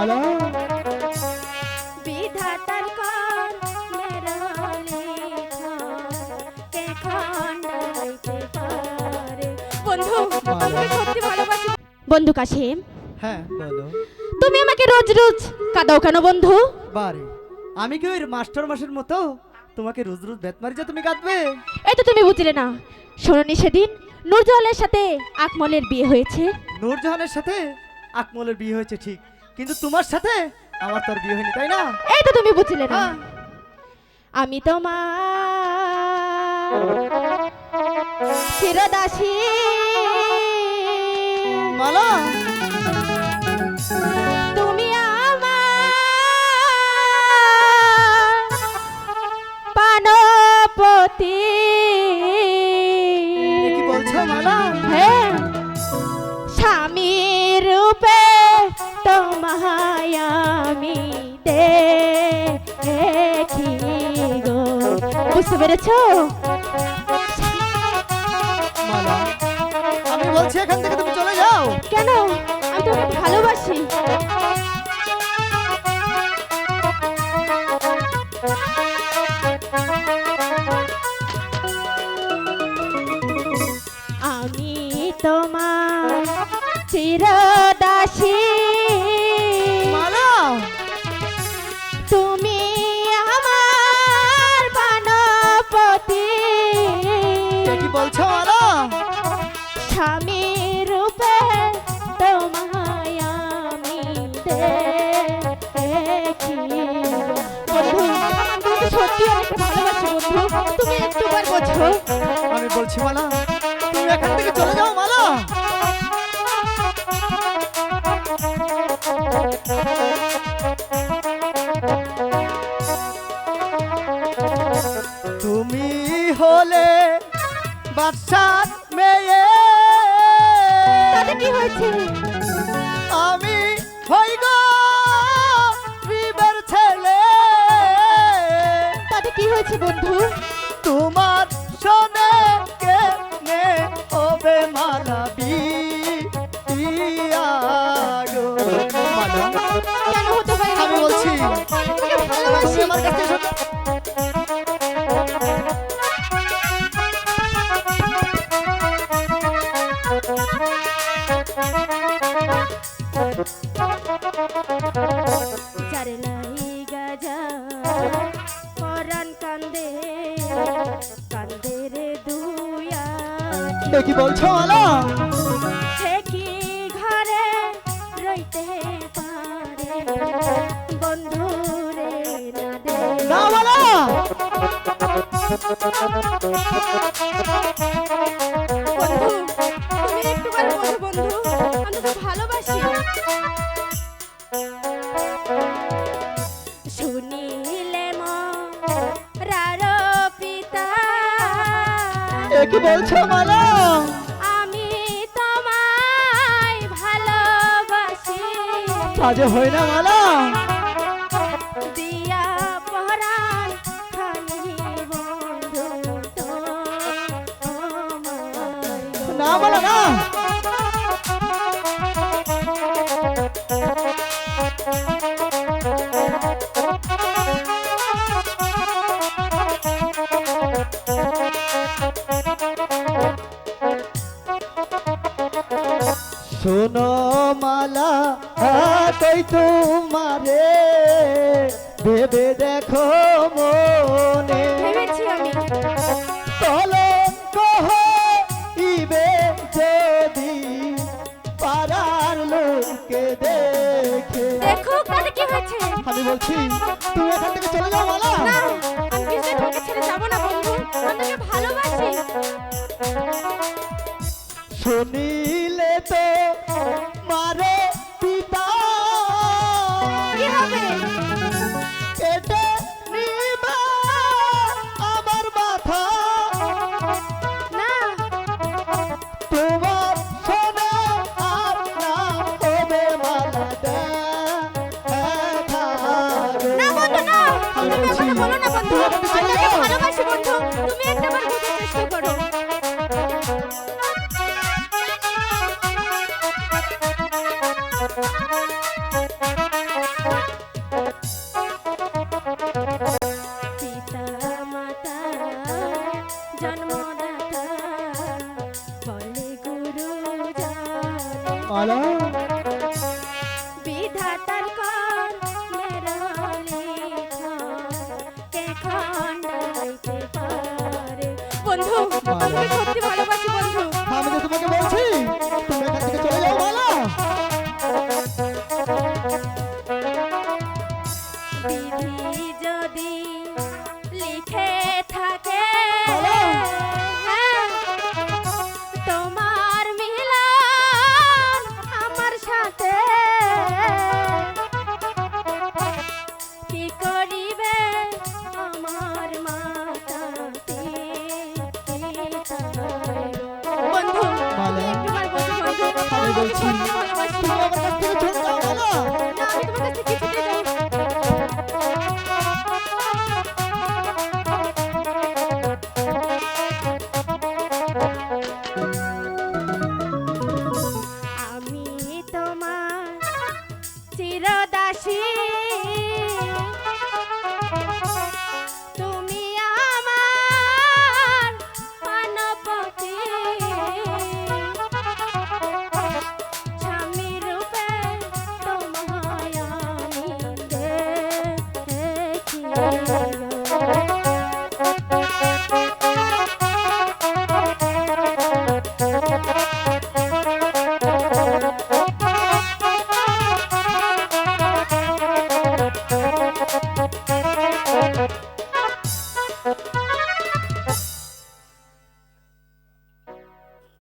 মালা বিধাতার কর মেরা লেখা কে খণ্ডাইতে পারে। বন্ধু আমি সত্যি ভালোবাসি। বন্ধু কাশিম, হ্যাঁ বলো। তুমি আমাকে রোজ রোজ কাঁদাও কেন বন্ধু? বারে আমি কি ওই মাস্টার মাসের মতো তোমাকে রোজ রোজ বেত মারি যে তুমি কাঁদবে? এই তো তুমি বুঝলে না। শোনোনি সেদিন নূরজাহানের সাথে আকমলের বিয়ে হয়েছে। নূরজাহানের সাথে আকমলের বিয়ে হয়েছে ঠিক, কিন্তু তোমার সাথে আমার তো আর বিয়ে হয়নি, তাই না? এই তো তুমি বুঝলে না। হ্যাঁ। আমি তোমার চিরদাসী মালা তুমি আমার পানপতি। এ কি বলছো মালা? হ্যাঁ, স্বামীর রূপে তোমায় আমি দেখি গো। বুঝতে পেরেছো? মালা আমি বলছি এখান থেকে তুমি চলে যাও। কেন? আমি তোমাকে ভালোবাসি। আমি তোমার চিরদাসী, মালা তুমি আমার বানপতি। এ কি বলছো মালা? স্বামীর রূপে তোমায় আমি দেখি। বন্ধু আমি তোমাকে সত্যি অনেক ভালোবাসি বন্ধু, তুমি একটুবার বোঝো। আমি বলছি মালা তুমি এখান থেকে চলে যাও মালা। তুমি হলে বাদশার মেয়ে, তাতে কি হয়েছে? আমি হই গো গরিবের ছেলে। তাতে কি হয়েছে বন্ধু? তোমার শোনে কেনে হবে মালা বিয়া গো। মালা কেন হতে পারে না আমি বন্ধু? বলছি আমি তোকে ভালোবাসি। তুমি আমার কাছে এসো। যারে লাইগা যায় পরাণ কান্দে, কান্দে রে দুয়া। এ কি বলছো মালা? সে কি ঘরে রইতে পারে বন্ধু রে না দে। না মালা বন্ধু তুমি একটুবার বোঝো বন্ধু, আমি তো ভালোবাসি। শুনিলে মরার পিতা, এ কি বলছো মালা? আমি তোমায় ভালোবাসি। কাজে হয় না মালা। দিয়া পরাণ খালি বন্ধু তোমায়। না মালা না। শোনো মালা কই তোমারে ভেবে দেখো মনে, ভেবেছি আমি। কলঙ্ক হইবে যদি পাড়ার লোকে দেখে। দেখো তাতে কি হয়েছে? আমি বলছি তুমি এখান থেকে চলে যাও মালা। না, আমি কিছুতেই তোমাকে ছেড়ে যাবো না বন্ধু, আমি তোকে ভালোবাসি। শুনিলে তো মারে পিতা কি হবে? কেটে নিবা আমার মাথা। না তোমার শোনা আর না হবে মালা দেখা গো। না বন্ধু না, আমি তুমি বলছি, এভাবে বলো না বন্ধু, তুমি এখান থেকে আমি চলে তোকে যাও। ভালোবাসি বন্ধু, তুমি একটাবার বোঝার চেষ্টা করো। মালা বিধাতার কর মেরা লেখা কে খণ্ডাইতে পারে বন্ধু আমাকে সত্যি ভালো